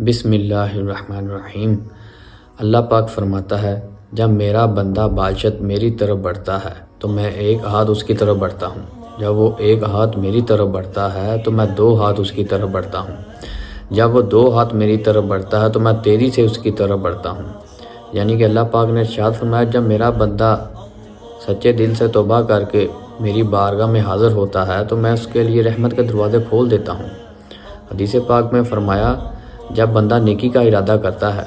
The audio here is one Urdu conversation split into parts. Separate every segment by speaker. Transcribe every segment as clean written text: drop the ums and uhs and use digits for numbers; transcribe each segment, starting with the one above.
Speaker 1: بسم اللہ الرحمن الرحیم۔ اللہ پاک فرماتا ہے، جب میرا بندہ باشد میری طرف بڑھتا ہے تو میں ایک ہاتھ اس کی طرف بڑھتا ہوں، جب وہ ایک ہاتھ میری طرف بڑھتا ہے تو میں دو ہاتھ اس کی طرف بڑھتا ہوں، جب وہ دو ہاتھ میری طرف بڑھتا ہے تو میں تیزی سے اس کی طرف بڑھتا ہوں۔ یعنی کہ اللہ پاک نے ارشاد فرمایا، جب میرا بندہ سچے دل سے توبہ کر کے میری بارگاہ میں حاضر ہوتا ہے تو میں اس کے لیے رحمت کے دروازے کھول دیتا ہوں۔ حدیث پاک میں فرمایا، جب بندہ نیکی کا ارادہ کرتا ہے،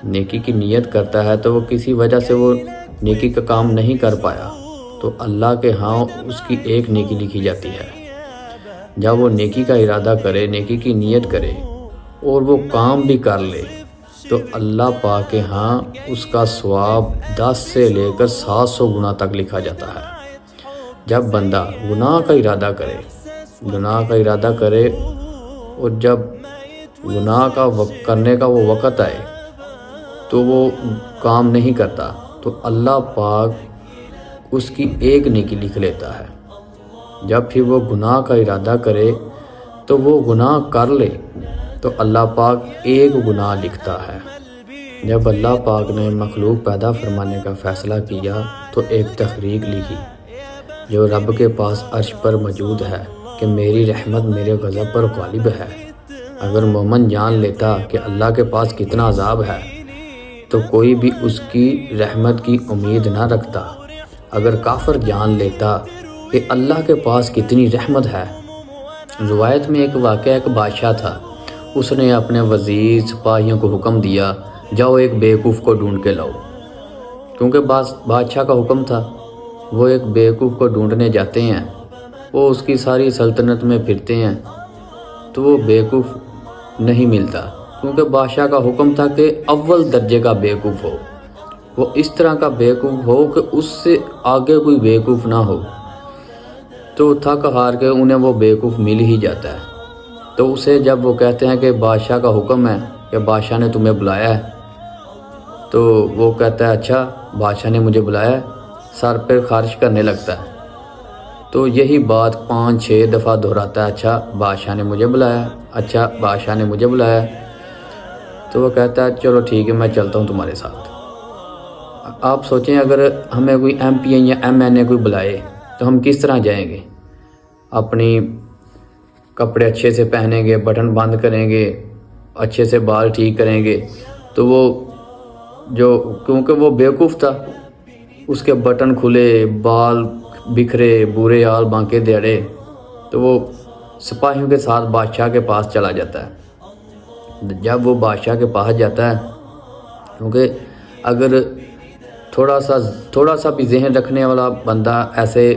Speaker 1: نیکی کی نیت کرتا ہے تو وہ کسی وجہ سے وہ نیکی کا کام نہیں کر پایا تو اللہ کے ہاں اس کی ایک نیکی لکھی جاتی ہے۔ جب وہ نیکی کا ارادہ کرے، نیکی کی نیت کرے اور وہ کام بھی کر لے تو اللہ پاک کے ہاں اس کا ثواب 10 سے لے کر 700 گنا تک لکھا جاتا ہے۔ جب بندہ گناہ کا ارادہ کرے اور جب گناہ کا کرنے کا وہ وقت آئے تو وہ کام نہیں کرتا تو اللہ پاک اس کی ایک نیکی لکھ لیتا ہے۔ جب پھر وہ گناہ کا ارادہ کرے تو وہ گناہ کر لے تو اللہ پاک ایک گناہ لکھتا ہے۔ جب اللہ پاک نے مخلوق پیدا فرمانے کا فیصلہ کیا تو ایک تحریک لکھی جو رب کے پاس عرش پر موجود ہے کہ میری رحمت میرے غضب پر غالب ہے۔ اگر مومن جان لیتا کہ اللہ کے پاس کتنا عذاب ہے تو کوئی بھی اس کی رحمت کی امید نہ رکھتا۔ اگر کافر جان لیتا کہ اللہ کے پاس کتنی رحمت ہے۔ روایت میں ایک واقعہ، ایک بادشاہ تھا، اس نے اپنے وزیر سپاہیوں کو حکم دیا، جاؤ ایک بیوقوف کو ڈھونڈ کے لاؤ۔ کیونکہ بادشاہ کا حکم تھا، وہ ایک بیوقوف کو ڈھونڈنے جاتے ہیں، وہ اس کی ساری سلطنت میں پھرتے ہیں تو وہ بیوقوف نہیں ملتا، کیونکہ بادشاہ کا حکم تھا کہ اول درجے کا بیوقوف ہو، وہ اس طرح کا بیوقوف ہو کہ اس سے آگے کوئی بیوقوف نہ ہو۔ تو تھک ہار کے انہیں وہ بیوقوف مل ہی جاتا ہے۔ تو اسے جب وہ کہتے ہیں کہ بادشاہ کا حکم ہے کہ بادشاہ نے تمہیں بلایا ہے، تو وہ کہتا ہے اچھا بادشاہ نے مجھے بلایا ہے، سر پہ خارش کرنے لگتا ہے۔ تو یہی بات 5-6 دفعہ دہراتا ہے، اچھا بادشاہ نے مجھے بلایا، اچھا بادشاہ نے مجھے بلایا۔ تو وہ کہتا ہے چلو ٹھیک ہے، میں چلتا ہوں تمہارے ساتھ۔ آپ سوچیں اگر ہمیں کوئی MP یا MNA کوئی بلائے تو ہم کس طرح جائیں گے؟ اپنی کپڑے اچھے سے پہنیں گے، بٹن بند کریں گے، اچھے سے بال ٹھیک کریں گے۔ تو وہ کیونکہ وہ بیوقوف تھا، اس کے بٹن کھلے، بال بکھرے، برے حال بانکے دیڑے، تو وہ سپاہیوں کے ساتھ بادشاہ کے پاس چلا جاتا ہے۔ جب وہ بادشاہ کے پاس جاتا ہے، کیونکہ اگر تھوڑا سا بھی ذہن رکھنے والا بندہ ایسے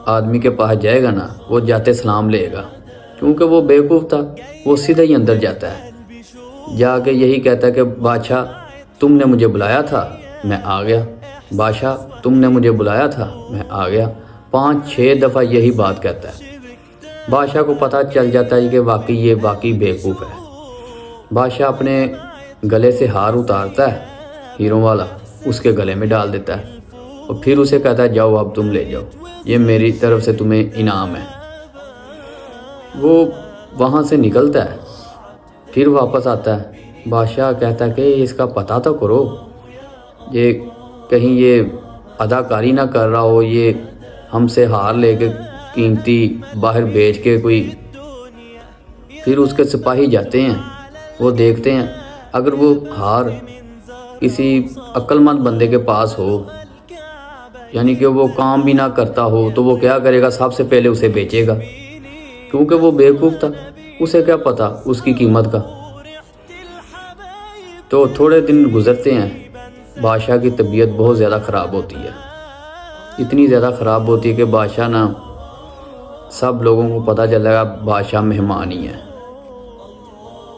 Speaker 1: آدمی کے پاس جائے گا نا، وہ جاتے سلام لے گا، کیونکہ وہ بیوقوف تھا، وہ سیدھا ہی اندر جاتا ہے، جا کے یہی کہتا ہے کہ بادشاہ تم نے مجھے بلایا تھا، میں آ گیا، بادشاہ تم نے مجھے بلایا تھا، میں آ گیا۔ 5-6 دفعہ یہی بات کہتا ہے۔ بادشاہ کو پتہ چل جاتا ہے کہ یہ واقعی بیوقوف ہے۔ بادشاہ اپنے گلے سے ہار اتارتا ہے، ہیروں والا، اس کے گلے میں ڈال دیتا ہے اور پھر اسے کہتا ہے جاؤ اب تم لے جاؤ، یہ میری طرف سے تمہیں انعام ہے۔ وہ وہاں سے نکلتا ہے، پھر واپس آتا ہے۔ بادشاہ کہتا ہے کہ اس کا پتہ تو کرو، یہ کہیں یہ اداکاری نہ کر رہا ہو، یہ ہم سے ہار لے کے قیمتی باہر بیچ کے کوئی۔ پھر اس کے سپاہی جاتے ہیں، وہ دیکھتے ہیں اگر وہ ہار کسی عقل مند بندے کے پاس ہو، یعنی کہ وہ کام بھی نہ کرتا ہو، تو وہ کیا کرے گا، سب سے پہلے اسے بیچے گا، کیونکہ وہ بیوقوف تھا، اسے کیا پتا اس کی قیمت کا۔ تو تھوڑے دن گزرتے ہیں، بادشاہ کی طبیعت بہت زیادہ خراب ہوتی ہے، اتنی زیادہ خراب ہوتی ہے کہ بادشاہ نا سب لوگوں کو پتہ چل گیا بادشاہ مہمان ہی ہے،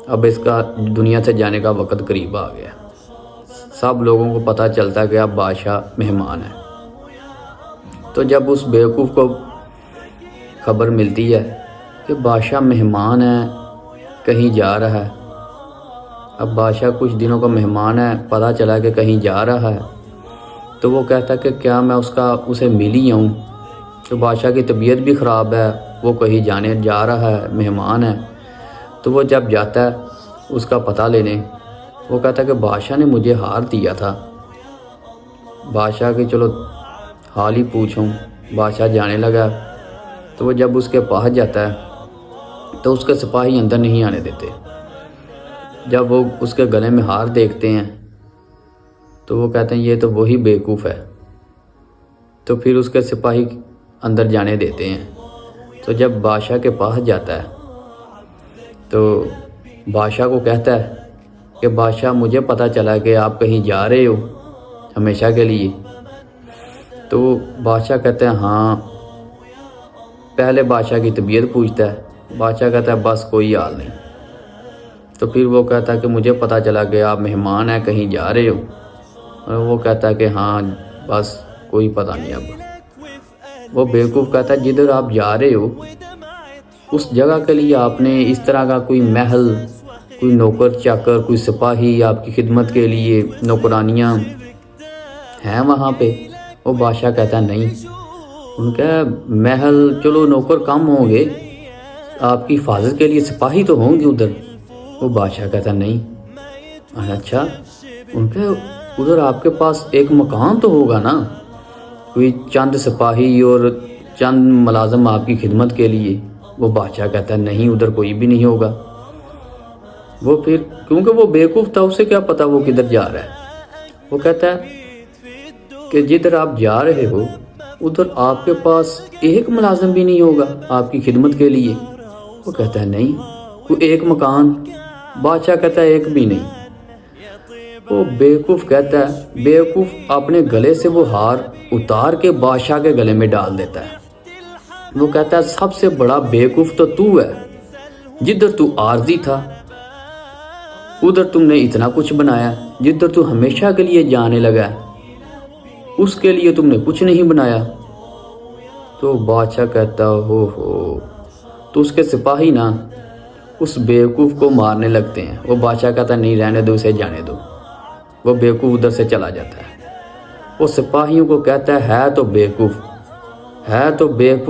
Speaker 1: اب اس کا دنیا سے جانے کا وقت قریب آ گیا۔ سب لوگوں کو پتہ چلتا ہے کہ اب بادشاہ مہمان ہے۔ تو جب اس بیوقوف کو خبر ملتی ہے کہ بادشاہ مہمان ہے، کہیں جا رہا ہے، اب بادشاہ کچھ دنوں کا مہمان ہے، پتہ چلا کہ کہیں جا رہا ہے، تو وہ کہتا ہے کہ کیا میں اسے مل ہی آؤں؟ تو بادشاہ کی طبیعت بھی خراب ہے، وہ کہیں جا رہا ہے، مہمان ہے۔ تو وہ جب جاتا ہے اس کا پتہ لینے۔ وہ کہتا ہے کہ بادشاہ نے مجھے ہار دیا تھا۔ بادشاہ کے چلو حال ہی پوچھوں۔ بادشاہ جانے لگا تو وہ جب اس کے پاس جاتا ہے تو اس کے سپاہی اندر نہیں آنے دیتے۔ جب وہ اس کے گلے میں ہار دیکھتے ہیں تو وہ کہتے ہیں یہ تو وہی بیوقوف ہے، تو پھر اس کے سپاہی اندر جانے دیتے ہیں۔ تو جب بادشاہ کے پاس جاتا ہے تو بادشاہ کو کہتا ہے کہ بادشاہ مجھے پتہ چلا کہ آپ کہیں جا رہے ہو ہمیشہ کے لیے۔ تو بادشاہ کہتے ہیں ہاں۔ پہلے بادشاہ کی طبیعت پوچھتا ہے۔ بادشاہ کہتا ہے بس کوئی حال نہیں۔ تو پھر وہ کہتا ہے کہ مجھے پتہ چلا کہ آپ مہمان ہیں کہیں جا رہے ہو، اور وہ کہتا ہے کہ ہاں بس کوئی پتہ نہیں۔ اب وہ بیوقوف کہتا ہے جدھر آپ جا رہے ہو اس جگہ کے لیے آپ نے اس طرح کا کوئی محل، کوئی نوکر چاکر، کوئی سپاہی آپ کی خدمت کے لیے نوکرانیاں ہیں وہاں پہ؟ وہ بادشاہ کہتا ہے نہیں۔ ان کا محل چلو نوکر کم ہوں گے، آپ کی حفاظت کے لیے سپاہی تو ہوں گے ادھر۔ وہ بادشاہ کہتا ہے نہیں۔ اچھا، ان کے ادھر آپ کے پاس ایک مکان تو ہوگا نا، کوئی چند سپاہی اور چند ملازم آپ کی خدمت کے لیے؟ وہ بادشاہ کہتا ہے نہیں، ادھر کوئی بھی نہیں ہوگا۔ وہ پھر کیونکہ وہ بیوقوف تھا، اسے کیا پتا وہ کدھر جا رہا ہے۔ وہ کہتا ہے کہ جدھر آپ جا رہے ہو ادھر آپ کے پاس ایک ملازم بھی نہیں ہوگا آپ کی خدمت کے لیے؟ وہ کہتا ہے نہیں، کوئی ایک مکان؟ بادشاہ کہتا ہے ایک بھی نہیں۔ وہ بیوقوف کہتا ہے بیوقوف اپنے گلے سے وہ ہار اتار کے بادشاہ کے گلے میں ڈال دیتا ہے۔ وہ کہتا ہے سب سے بڑا بیوقوف تو ہے، جدھر تو عارضی تھا ادھر تم نے اتنا کچھ بنایا، جدھر تو ہمیشہ کے لیے جانے لگا اس کے لیے تم نے کچھ نہیں بنایا۔ تو بادشاہ کہتا ہو تو اس کے سپاہی نا اس بیوقوف کو مارنے لگتے ہیں۔ وہ بادشاہ کہتا نہیں رہنے دو، اسے جانے دو۔ وہ بیوقوف ادھر سے چلا جاتا ہے۔ وہ سپاہیوں کو کہتا ہے تو بیوقوف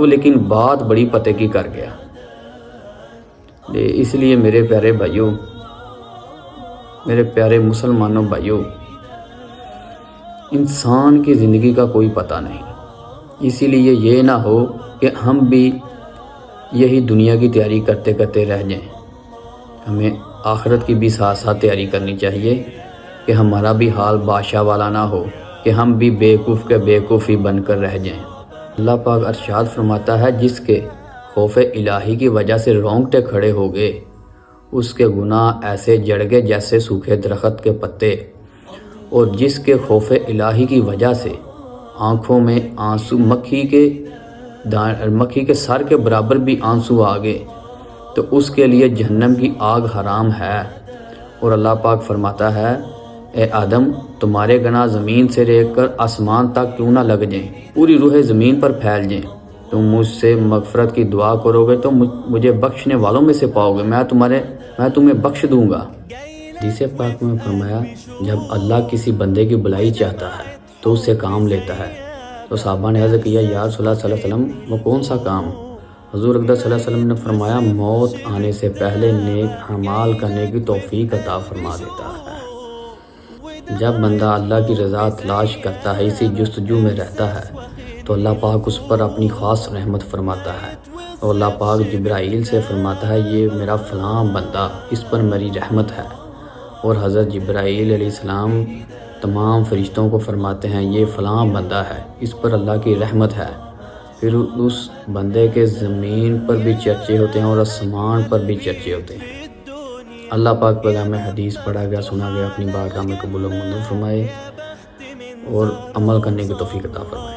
Speaker 1: لیکن بات بڑی پتے کی کر گیا۔ اس لیے میرے پیارے بھائیوں، میرے پیارے مسلمانوں بھائیوں، انسان کی زندگی کا کوئی پتہ نہیں، اسی لیے یہ نہ ہو کہ ہم بھی یہی دنیا کی تیاری کرتے کرتے رہ جائیں۔ ہمیں آخرت کی بھی ساتھ ساتھ تیاری کرنی چاہیے کہ ہمارا بھی حال بادشاہ والا نہ ہو کہ ہم بھی بیوقوف کے بیوقوف ہی بن کر رہ جائیں۔ اللہ پاک ارشاد فرماتا ہے جس کے خوف الہی کی وجہ سے رونگٹے کھڑے ہو گئے اس کے گناہ ایسے جڑ گئے جیسے سوکھے درخت کے پتے، اور جس کے خوف الہی کی وجہ سے آنکھوں میں آنسو مکھی کے سر کے برابر بھی آنسو آ گئے تو اس کے لیے جہنم کی آگ حرام ہے۔ اور اللہ پاک فرماتا ہے اے آدم تمہارے گناہ زمین سے لے کر آسمان تک کیوں نہ لگ جائیں، پوری روح زمین پر پھیل جائیں، تم مجھ سے مغفرت کی دعا کرو گے تو مجھے بخشنے والوں میں سے پاؤ گے، میں تمہیں بخش دوں گا۔ حدیث پاک میں فرمایا جب اللہ کسی بندے کی بھلائی چاہتا ہے تو اس سے کام لیتا ہے۔ تو صحابہ نے عرض کیا یا رسول اللہ صلی اللہ علیہ وسلم وہ کون سا کام؟ حضور اقدس صلی اللہ علیہ وسلم نے فرمایا موت آنے سے پہلے نیک اعمال کرنے کی توفیق عطا فرما دیتا ہے۔ جب بندہ اللہ کی رضا تلاش کرتا ہے، اسی جستجو میں رہتا ہے تو اللہ پاک اس پر اپنی خاص رحمت فرماتا ہے، اور اللہ پاک جبرائیل سے فرماتا ہے یہ میرا فلاں بندہ، اس پر میری رحمت ہے، اور حضرت جبرائیل علیہ السلام تمام فرشتوں کو فرماتے ہیں یہ فلاں بندہ ہے، اس پر اللہ کی رحمت ہے۔ پھر اس بندے کے زمین پر بھی چرچے ہوتے ہیں اور آسمان پر بھی چرچے ہوتے ہیں۔ اللہ پاک پیغام حدیث پڑھا گیا، سنا گیا، اپنی بارگاہ میں قبول و منظور فرمائے اور عمل کرنے کی توفیق عطا فرمائے۔